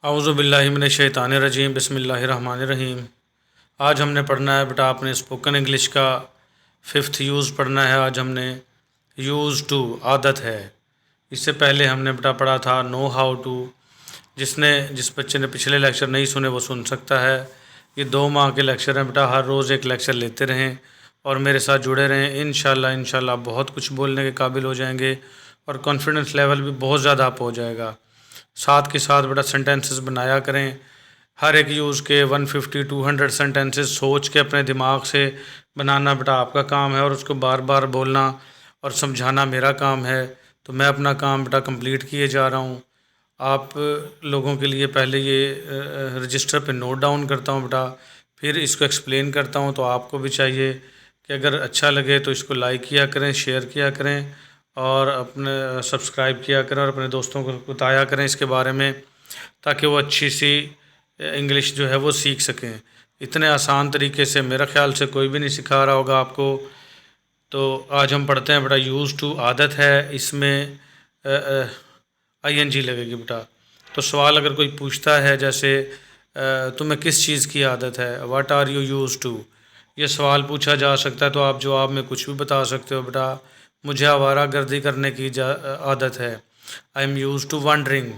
औज़ुबिल्लाहिमिनश्शैतानिर्रजीम बिस्मिल्लाहिर्रहमानिर्रहीम। आज हमने पढ़ना है बेटा अपने स्पोकन इंग्लिश का 5th यूज़ पढ़ना है। आज हमने यूज़ टू आदत है। इससे पहले हमने बेटा पढ़ा था नो हाउ टू। जिस बच्चे ने पिछले लेक्चर नहीं सुने वो सुन सकता है। ये 2 माह के लेक्चर हैं बेटा, हर रोज़ एक लेक्चर लेते रहें और मेरे साथ जुड़े रहें। इंशाल्लाह बहुत कुछ बोलने के काबिल हो जाएंगे और कॉन्फिडेंस लेवल भी बहुत ज़्यादा अप हो जाएगा। साथ के साथ बेटा सेंटेंसेस बनाया करें। हर एक यूज़ के 150-200 सेंटेंसेस सोच के अपने दिमाग से बनाना बेटा आपका काम है और उसको बार बार बोलना और समझाना मेरा काम है। तो मैं अपना काम बेटा कंप्लीट किए जा रहा हूँ। आप लोगों के लिए पहले ये रजिस्टर पे नोट डाउन करता हूँ बेटा, फिर इसको एक्सप्लेन करता हूँ। तो आपको भी चाहिए कि अगर अच्छा लगे तो इसको लाइक किया करें, शेयर किया करें और अपने सब्सक्राइब किया करें और अपने दोस्तों को बताया करें इसके बारे में, ताकि वो अच्छी सी इंग्लिश जो है वो सीख सकें। इतने आसान तरीके से मेरा ख्याल से कोई भी नहीं सिखा रहा होगा आपको। तो आज हम पढ़ते हैं बेटा यूज़ टू आदत है। इसमें ING लगेगी बेटा। तो सवाल अगर कोई पूछता है जैसे तुम्हें किस चीज़ की आदत है, what are you use to, ये सवाल पूछा जा सकता है। तो आप जवाब में कुछ भी बता सकते हो बेटा। मुझे आवारागर्दी करने की आदत है, I am use to wandering.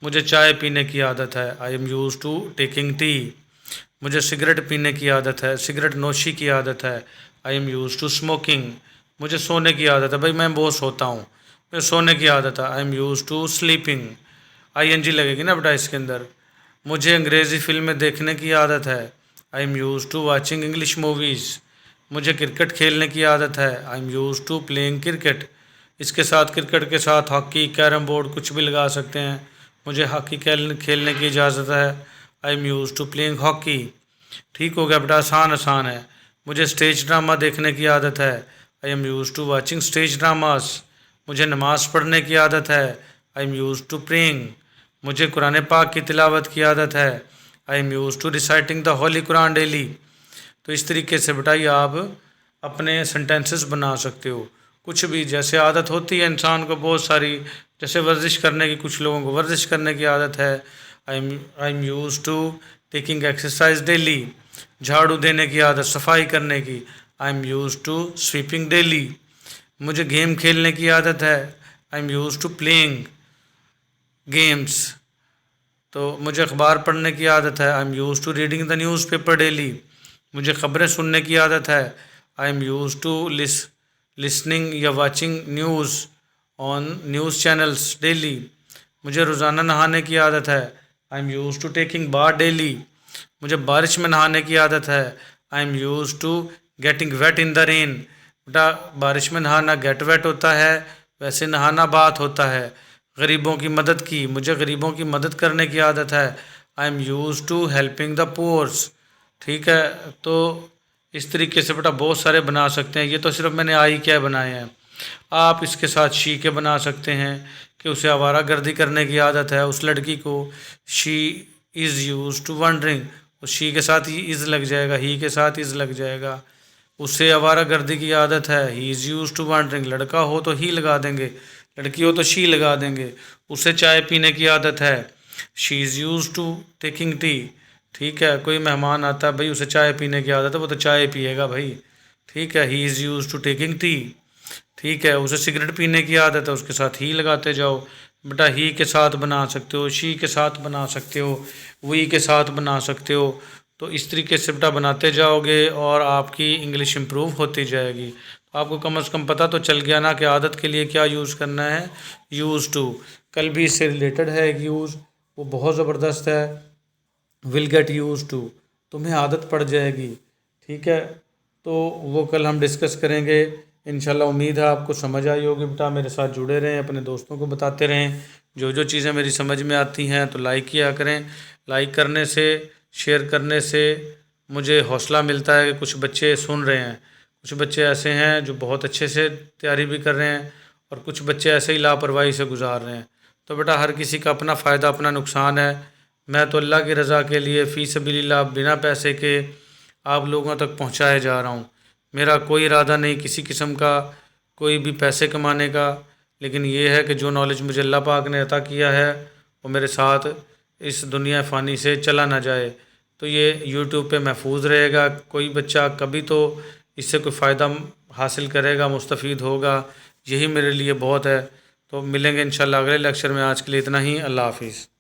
मुझे चाय पीने की आदत है, I am use to taking tea. मुझे सिगरेट पीने की आदत है, सिगरेट नोशी की आदत है, I am use to smoking. मुझे सोने की आदत है, भाई मैं बहुत सोता हूँ, मुझे सोने की आदत है, I am use to sleeping. ING लगेगी ना बेटा इसके अंदर। मुझे अंग्रेज़ी फिल्में देखने की आदत है, I am use to watching English movies. मुझे क्रिकेट खेलने की आदत है, I am use to playing cricket. इसके साथ क्रिकेट के साथ हॉकी, कैरम बोर्ड कुछ भी लगा सकते हैं। मुझे हॉकी खेलने की इजाज़त है, I am use to playing hockey. ठीक हो गया बेटा, आसान है। मुझे स्टेज ड्रामा देखने की आदत है, I am use to watching stage dramas. मुझे नमाज़ पढ़ने की आदत है, I am use to praying. मुझे कुरान पाक की तिलावत की आदत है, I am use to reciting the holy Quran daily. तो इस तरीके से बेटा ये आप अपने सेंटेंसेस बना सकते हो। कुछ भी जैसे आदत होती है इंसान को बहुत सारी, जैसे वर्जिश करने की, कुछ लोगों को वर्जिश करने की आदत है, I am use to taking exercise daily. झाड़ू देने की आदत, सफाई करने की, I am use to sweeping daily. मुझे गेम खेलने की आदत है, I am use to playing games. तो मुझे अखबार पढ़ने की आदत है, I am use to reading the news paper daily. मुझे ख़बरें सुनने की आदत है, I am use to listening या watching news on news channels daily. मुझे रोज़ाना नहाने की आदत है, I am use to taking bath daily. मुझे बारिश में नहाने की आदत है, I am use to getting wet in the rain. बेटा बारिश में नहाना गेट वेट होता है, वैसे नहाना बात होता है। गरीबों की मदद की, मुझे गरीबों की मदद करने की आदत है, I am use to helping the poors. ठीक है, तो इस तरीके से बेटा बहुत सारे बना सकते हैं। ये तो सिर्फ मैंने आई क्या बनाए हैं। आप इसके साथ शी के बना सकते हैं कि उसे आवारागर्दी करने की आदत है, उस लड़की को। She is use to wandering, उस शी के साथ ही इज़ लग जाएगा, ही के साथ इज़ लग जाएगा। उसे आवारागर्दी की आदत है, he is use to wandering. लड़का हो तो ही लगा देंगे, लड़की हो तो शी लगा देंगे। उसे चाय पीने की आदत है, she is use to taking tea. ठीक है, कोई मेहमान आता है भाई, उसे चाय पीने की आदत है, वो तो चाय पिएगा भाई। ठीक है, he is use to taking tea. ठीक है, उसे सिगरेट पीने की आदत है, उसके साथ ही लगाते जाओ। बेटा ही के साथ बना सकते हो, शी के साथ बना सकते हो, वी के साथ बना सकते हो। तो इस तरीके से बेटा बनाते जाओगे और आपकी इंग्लिश इम्प्रूव होती जाएगी। तो आपको कम से कम पता तो चल गया ना कि आदत के लिए क्या यूज़ करना है, यूज़ टू। कल भी इससे रिलेटेड है एक यूज़, वो बहुत ज़बरदस्त है, विल गेट यूज़ टू। तुम्हें आदत पड़ जाएगी। ठीक है, तो वो कल हम डिस्कस करेंगे इंशाल्लाह। उम्मीद है आपको समझ आई होगी बेटा। मेरे साथ जुड़े रहें, अपने दोस्तों को बताते रहें। जो जो चीज़ें मेरी समझ में आती हैं तो लाइक किया करें। लाइक करने से, शेयर करने से मुझे हौसला मिलता है कि कुछ बच्चे सुन रहे हैं। कुछ बच्चे ऐसे हैं जो बहुत अच्छे से तैयारी भी कर रहे हैं और कुछ बच्चे ऐसे ही लापरवाही से गुजार रहे हैं। तो बेटा हर किसी का अपना फ़ायदा, अपना नुकसान है। मैं तो अल्लाह की रज़ा के लिए फ़ी सबीलिल्लाह बिना पैसे के आप लोगों तक पहुंचाए जा रहा हूं। मेरा कोई इरादा नहीं किसी किस्म का कोई भी पैसे कमाने का, लेकिन ये है कि जो नॉलेज मुझे अल्लाह पाक ने अता किया है वो मेरे साथ इस दुनिया फ़ानी से चला ना जाए। तो ये यूट्यूब पे महफूज रहेगा, कोई बच्चा कभी तो इससे कोई फ़ायदा हासिल करेगा, मुस्तफ़ीद होगा, यही मेरे लिए बहुत है। तो मिलेंगे इंशाल्लाह अगले लेक्चर में। आज के लिए इतना ही। अल्लाह हाफिज़।